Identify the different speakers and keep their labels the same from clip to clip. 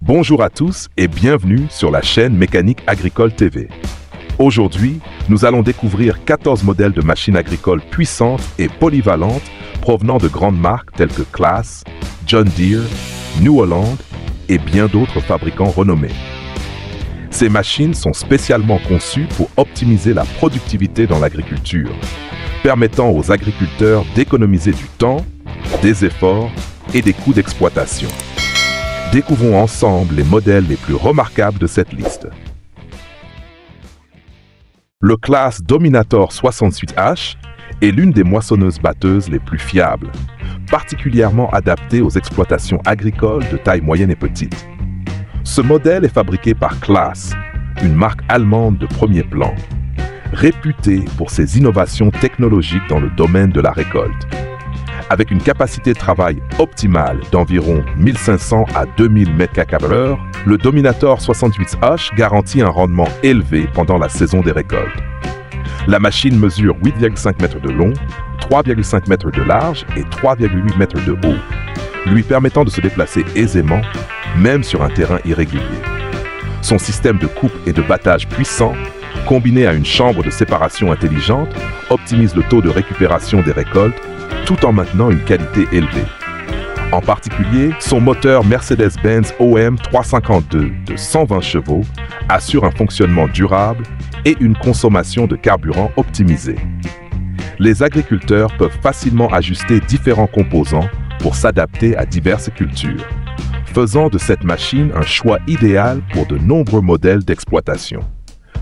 Speaker 1: Bonjour à tous et bienvenue sur la chaîne Mécanique Agricole TV. Aujourd'hui, nous allons découvrir 14 modèles de machines agricoles puissantes et polyvalentes provenant de grandes marques telles que Claas, John Deere, New Holland et bien d'autres fabricants renommés. Ces machines sont spécialement conçues pour optimiser la productivité dans l'agriculture, permettant aux agriculteurs d'économiser du temps, des efforts et des coûts d'exploitation. Découvrons ensemble les modèles les plus remarquables de cette liste. Le Claas Dominator 68H est l'une des moissonneuses-batteuses les plus fiables, particulièrement adaptée aux exploitations agricoles de taille moyenne et petite. Ce modèle est fabriqué par Claas, une marque allemande de premier plan, réputée pour ses innovations technologiques dans le domaine de la récolte. Avec une capacité de travail optimale d'environ 1500 à 2000 m², le Dominator 68H garantit un rendement élevé pendant la saison des récoltes. La machine mesure 8,5 m de long, 3,5 m de large et 3,8 m de haut, lui permettant de se déplacer aisément, même sur un terrain irrégulier. Son système de coupe et de battage puissant, combiné à une chambre de séparation intelligente, optimise le taux de récupération des récoltes tout en maintenant une qualité élevée. En particulier, son moteur Mercedes-Benz OM 352 de 120 chevaux assure un fonctionnement durable et une consommation de carburant optimisée. Les agriculteurs peuvent facilement ajuster différents composants pour s'adapter à diverses cultures, faisant de cette machine un choix idéal pour de nombreux modèles d'exploitation.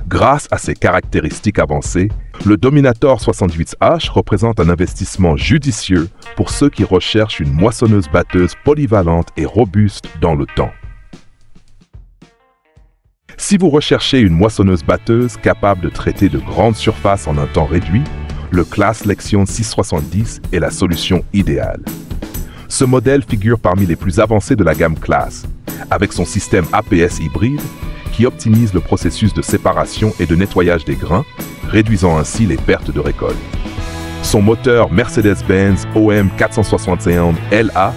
Speaker 1: Grâce à ses caractéristiques avancées, le Dominator 68H représente un investissement judicieux pour ceux qui recherchent une moissonneuse-batteuse polyvalente et robuste dans le temps. Si vous recherchez une moissonneuse-batteuse capable de traiter de grandes surfaces en un temps réduit, le Claas Lexion 670 est la solution idéale. Ce modèle figure parmi les plus avancés de la gamme Claas, avec son système APS hybride qui optimise le processus de séparation et de nettoyage des grains, réduisant ainsi les pertes de récolte. Son moteur Mercedes-Benz OM 461 LA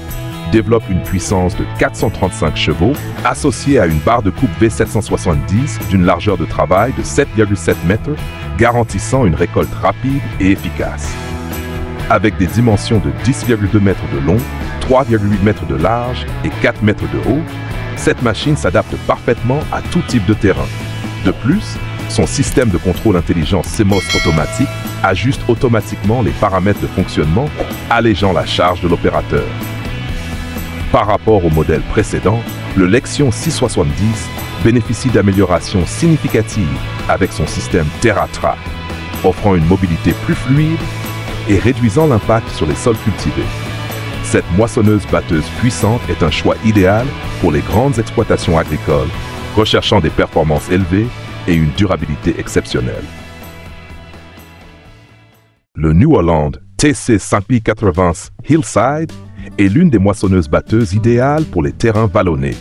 Speaker 1: développe une puissance de 435 chevaux associée à une barre de coupe V770 d'une largeur de travail de 7,7 m, garantissant une récolte rapide et efficace. Avec des dimensions de 10,2 m de long, 3,8 m de large et 4 m de haut, cette machine s'adapte parfaitement à tout type de terrain. De plus, son système de contrôle intelligent CMOS automatique ajuste automatiquement les paramètres de fonctionnement, allégeant la charge de l'opérateur. Par rapport au modèle précédent, le Lexion 670 bénéficie d'améliorations significatives avec son système TerraTrack, offrant une mobilité plus fluide et réduisant l'impact sur les sols cultivés. Cette moissonneuse-batteuse puissante est un choix idéal pour les grandes exploitations agricoles, recherchant des performances élevées et une durabilité exceptionnelle. Le New Holland TC5080 Hillside est l'une des moissonneuses-batteuses idéales pour les terrains vallonnés,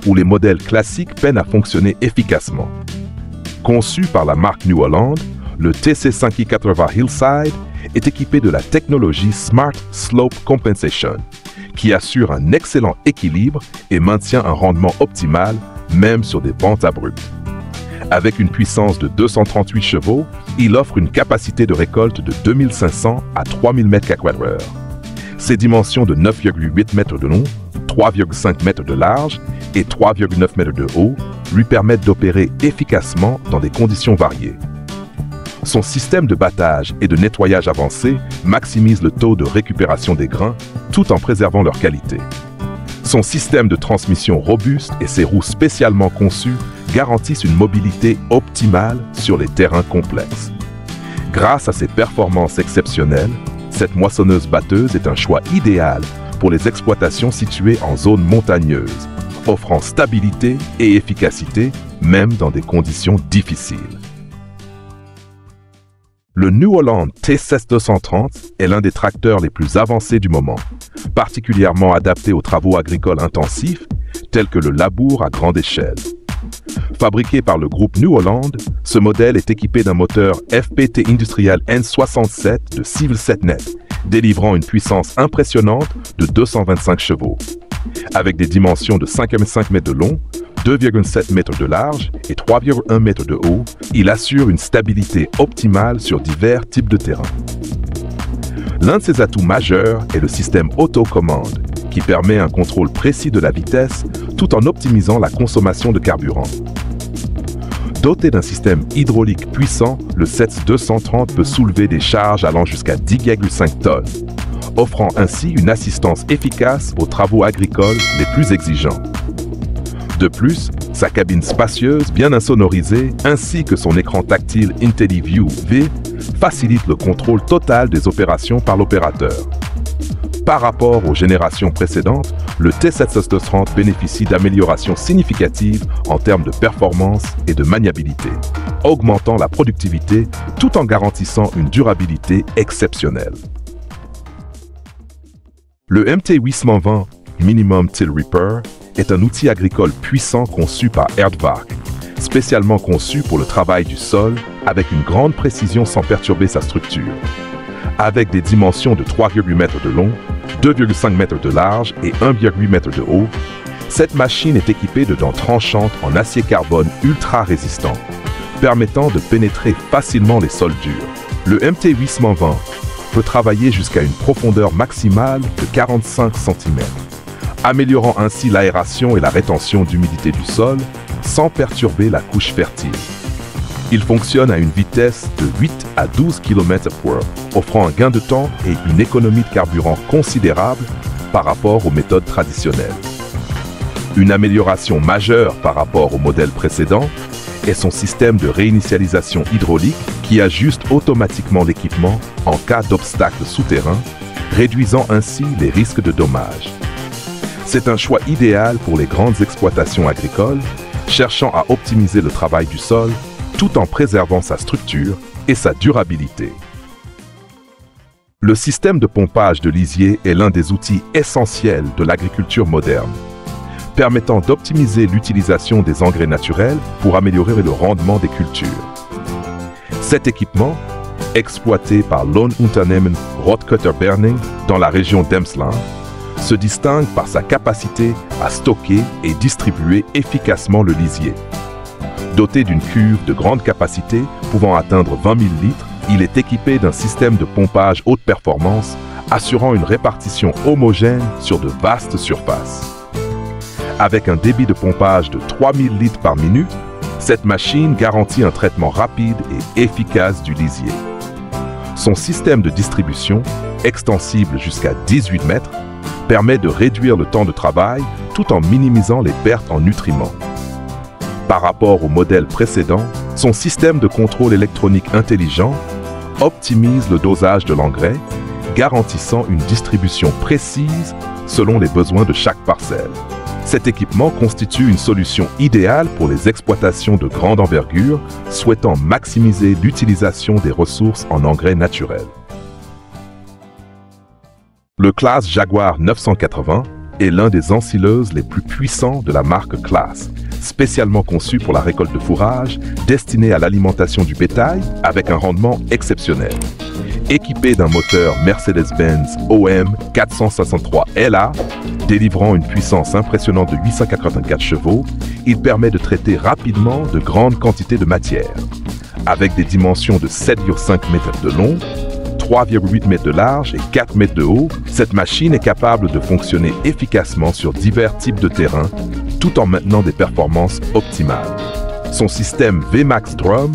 Speaker 1: où les modèles classiques peinent à fonctionner efficacement. Conçu par la marque New Holland, le TC5080 Hillside est équipé de la technologie Smart Slope Compensation, qui assure un excellent équilibre et maintient un rendement optimal, même sur des pentes abruptes. Avec une puissance de 238 chevaux, il offre une capacité de récolte de 2500 à 3000 m². Ses dimensions de 9,8 m de long, 3,5 m de large et 3,9 m de haut lui permettent d'opérer efficacement dans des conditions variées. Son système de battage et de nettoyage avancé maximise le taux de récupération des grains tout en préservant leur qualité. Son système de transmission robuste et ses roues spécialement conçues garantissent une mobilité optimale sur les terrains complexes. Grâce à ses performances exceptionnelles, cette moissonneuse-batteuse est un choix idéal pour les exploitations situées en zone montagneuse, offrant stabilité et efficacité même dans des conditions difficiles. Le New Holland T6230 est l'un des tracteurs les plus avancés du moment, particulièrement adapté aux travaux agricoles intensifs tels que le labour à grande échelle. Fabriqué par le groupe New Holland, ce modèle est équipé d'un moteur FPT Industrial N67 de 6,7 net, délivrant une puissance impressionnante de 225 chevaux. Avec des dimensions de 5,5 mètres de long, 2,7 mètres de large et 3,1 mètres de haut, il assure une stabilité optimale sur divers types de terrain. L'un de ses atouts majeurs est le système autocommande, qui permet un contrôle précis de la vitesse tout en optimisant la consommation de carburant. Doté d'un système hydraulique puissant, le CETS 230 peut soulever des charges allant jusqu'à 10,5 tonnes, offrant ainsi une assistance efficace aux travaux agricoles les plus exigeants. De plus, sa cabine spacieuse, bien insonorisée, ainsi que son écran tactile IntelliView V facilitent le contrôle total des opérations par l'opérateur. Par rapport aux générations précédentes, le T7 230 bénéficie d'améliorations significatives en termes de performance et de maniabilité, augmentant la productivité tout en garantissant une durabilité exceptionnelle. Le MT820 Minimum Till Repair est un outil agricole puissant conçu par Aardvark, spécialement conçu pour le travail du sol avec une grande précision sans perturber sa structure. Avec des dimensions de 3,8 mètres de long, 2,5 mètres de large et 1,8 mètre de haut, cette machine est équipée de dents tranchantes en acier carbone ultra résistant, permettant de pénétrer facilement les sols durs. Le MT820 peut travailler jusqu'à une profondeur maximale de 45 cm, améliorant ainsi l'aération et la rétention d'humidité du sol sans perturber la couche fertile. Il fonctionne à une vitesse de 8 à 12 km/h, offrant un gain de temps et une économie de carburant considérable par rapport aux méthodes traditionnelles. Une amélioration majeure par rapport au modèle précédent est son système de réinitialisation hydraulique qui ajuste automatiquement l'équipement en cas d'obstacle souterrain, réduisant ainsi les risques de dommages. C'est un choix idéal pour les grandes exploitations agricoles, cherchant à optimiser le travail du sol tout en préservant sa structure et sa durabilité. Le système de pompage de lisier est l'un des outils essentiels de l'agriculture moderne, permettant d'optimiser l'utilisation des engrais naturels pour améliorer le rendement des cultures. Cet équipement, exploité par Loonunternehmen Rotkötter-Berning dans la région d'Emsland, se distingue par sa capacité à stocker et distribuer efficacement le lisier. Doté d'une cuve de grande capacité pouvant atteindre 20 000 litres, il est équipé d'un système de pompage haute performance assurant une répartition homogène sur de vastes surfaces. Avec un débit de pompage de 3000 litres par minute, cette machine garantit un traitement rapide et efficace du lisier. Son système de distribution, extensible jusqu'à 18 mètres, permet de réduire le temps de travail tout en minimisant les pertes en nutriments. Par rapport au modèle précédent, son système de contrôle électronique intelligent optimise le dosage de l'engrais, garantissant une distribution précise selon les besoins de chaque parcelle. Cet équipement constitue une solution idéale pour les exploitations de grande envergure souhaitant maximiser l'utilisation des ressources en engrais naturels. Le Claas Jaguar 980 est l'un des ensileuses les plus puissants de la marque Claas, spécialement conçu pour la récolte de fourrage, destiné à l'alimentation du bétail avec un rendement exceptionnel. Équipé d'un moteur Mercedes-Benz OM 463 LA, délivrant une puissance impressionnante de 884 chevaux, il permet de traiter rapidement de grandes quantités de matière. Avec des dimensions de 7,5 mètres de long, 3,8 mètres de large et 4 mètres de haut, cette machine est capable de fonctionner efficacement sur divers types de terrains, tout en maintenant des performances optimales. Son système VMAX Drum,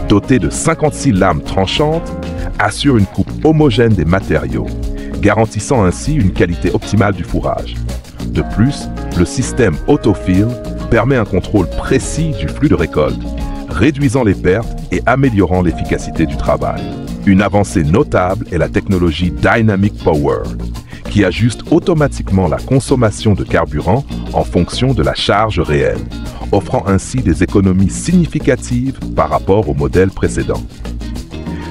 Speaker 1: doté de 56 lames tranchantes, assure une coupe homogène des matériaux, garantissant ainsi une qualité optimale du fourrage. De plus, le système Autofill permet un contrôle précis du flux de récolte, réduisant les pertes et améliorant l'efficacité du travail. Une avancée notable est la technologie Dynamic Power, qui ajuste automatiquement la consommation de carburant en fonction de la charge réelle, offrant ainsi des économies significatives par rapport au modèle précédent.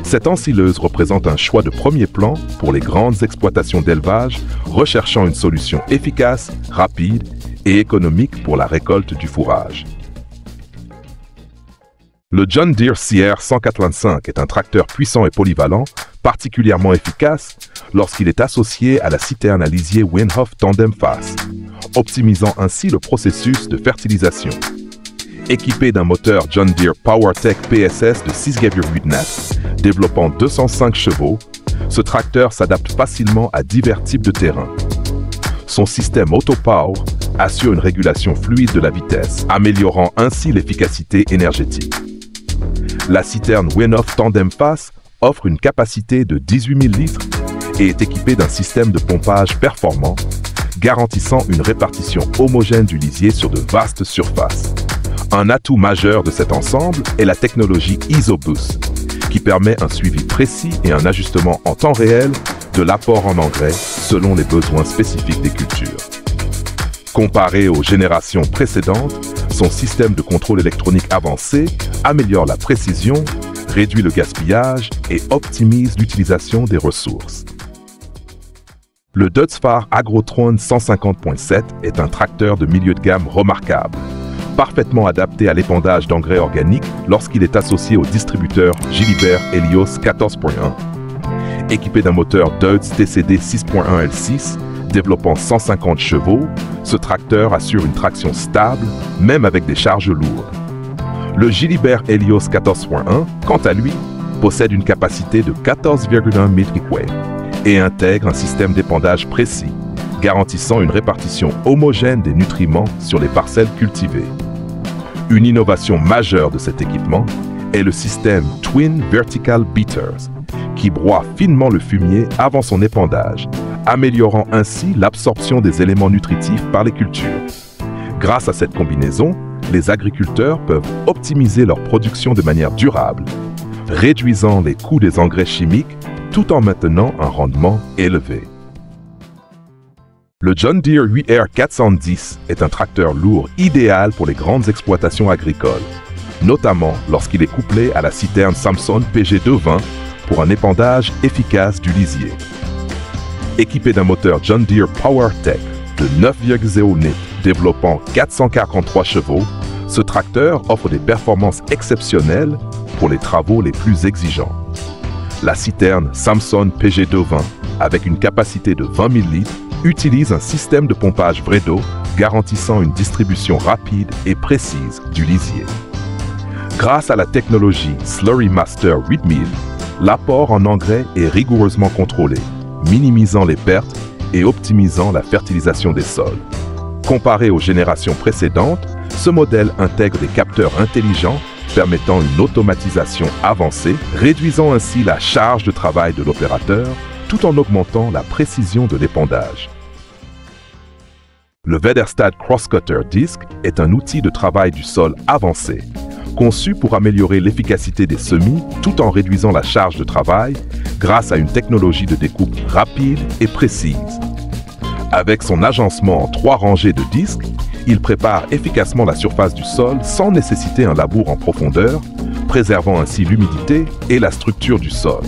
Speaker 1: Cette ensileuse représente un choix de premier plan pour les grandes exploitations d'élevage recherchant une solution efficace, rapide et économique pour la récolte du fourrage. Le John Deere CR 185 est un tracteur puissant et polyvalent, particulièrement efficace lorsqu'il est associé à la citerne à lisier Winhof Tandem Fast, optimisant ainsi le processus de fertilisation. Équipé d'un moteur John Deere PowerTech PSS de 6,8 nats, développant 205 chevaux, ce tracteur s'adapte facilement à divers types de terrains. Son système AutoPower assure une régulation fluide de la vitesse, améliorant ainsi l'efficacité énergétique. La citerne Winoff Tandem Face offre une capacité de 18 000 litres et est équipée d'un système de pompage performant, garantissant une répartition homogène du lisier sur de vastes surfaces. Un atout majeur de cet ensemble est la technologie ISOBoost, qui permet un suivi précis et un ajustement en temps réel de l'apport en engrais selon les besoins spécifiques des cultures. Comparé aux générations précédentes, son système de contrôle électronique avancé améliore la précision, réduit le gaspillage et optimise l'utilisation des ressources. Le Deutz-Fahr Agrotron 150.7 est un tracteur de milieu de gamme remarquable, parfaitement adapté à l'épandage d'engrais organiques lorsqu'il est associé au distributeur Gilibert Helios 14.1. Équipé d'un moteur Deutz TCD 6.1 L6, développant 150 chevaux, ce tracteur assure une traction stable, même avec des charges lourdes. Le Gilibert Helios 14.1, quant à lui, possède une capacité de 14,1 millimètres et intègre un système d'épandage précis, garantissant une répartition homogène des nutriments sur les parcelles cultivées. Une innovation majeure de cet équipement est le système Twin Vertical Beaters, qui broie finement le fumier avant son épandage, améliorant ainsi l'absorption des éléments nutritifs par les cultures. Grâce à cette combinaison, les agriculteurs peuvent optimiser leur production de manière durable, réduisant les coûts des engrais chimiques tout en maintenant un rendement élevé. Le John Deere 8R 410 est un tracteur lourd idéal pour les grandes exploitations agricoles, notamment lorsqu'il est couplé à la citerne Samson PG220 pour un épandage efficace du lisier. Équipé d'un moteur John Deere PowerTech de 9,0 nits développant 443 chevaux, ce tracteur offre des performances exceptionnelles pour les travaux les plus exigeants. La citerne Samson PG220, avec une capacité de 20 000 litres, utilise un système de pompage vraie d'eau garantissant une distribution rapide et précise du lisier. Grâce à la technologie Slurry Master 8000, l'apport en engrais est rigoureusement contrôlé, minimisant les pertes et optimisant la fertilisation des sols. Comparé aux générations précédentes, ce modèle intègre des capteurs intelligents permettant une automatisation avancée, réduisant ainsi la charge de travail de l'opérateur tout en augmentant la précision de l'épandage. Le Väderstad Crosscutter Disc est un outil de travail du sol avancé, conçu pour améliorer l'efficacité des semis tout en réduisant la charge de travail grâce à une technologie de découpe rapide et précise. Avec son agencement en 3 rangées de disques, il prépare efficacement la surface du sol sans nécessiter un labour en profondeur, préservant ainsi l'humidité et la structure du sol.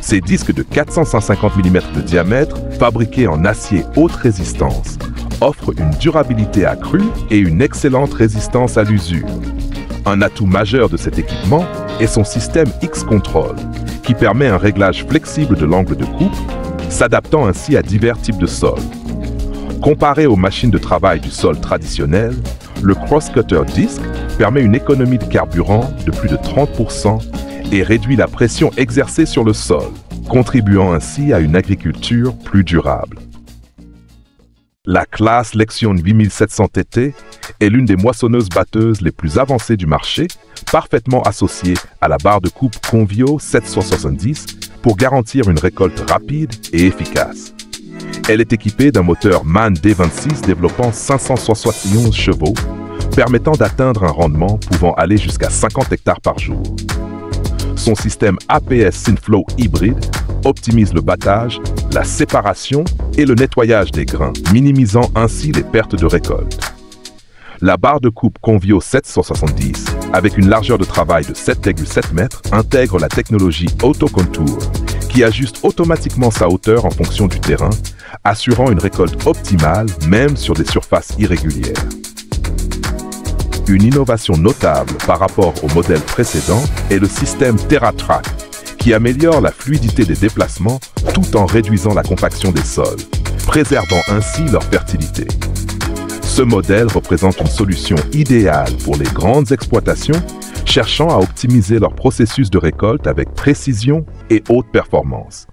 Speaker 1: Ces disques de 450 mm de diamètre, fabriqués en acier haute résistance, offrent une durabilité accrue et une excellente résistance à l'usure. Un atout majeur de cet équipement est son système X-Control, qui permet un réglage flexible de l'angle de coupe, s'adaptant ainsi à divers types de sols. Comparé aux machines de travail du sol traditionnelles, le Crosscutter Disc permet une économie de carburant de plus de 30% et réduit la pression exercée sur le sol, contribuant ainsi à une agriculture plus durable. La classe Lexion 8700 TT est l'une des moissonneuses-batteuses les plus avancées du marché, parfaitement associée à la barre de coupe Convio 770 pour garantir une récolte rapide et efficace. Elle est équipée d'un moteur MAN D26 développant 571 chevaux, permettant d'atteindre un rendement pouvant aller jusqu'à 50 hectares par jour. Son système APS Synflow hybride optimise le battage, la séparation et le nettoyage des grains, minimisant ainsi les pertes de récolte. La barre de coupe Convio 770, avec une largeur de travail de 7,7 mètres, intègre la technologie AutoContour, qui ajuste automatiquement sa hauteur en fonction du terrain, assurant une récolte optimale même sur des surfaces irrégulières. Une innovation notable par rapport au modèle précédent est le système TerraTrack, qui améliore la fluidité des déplacements tout en réduisant la compaction des sols, préservant ainsi leur fertilité. Ce modèle représente une solution idéale pour les grandes exploitations cherchant à optimiser leur processus de récolte avec précision et haute performance.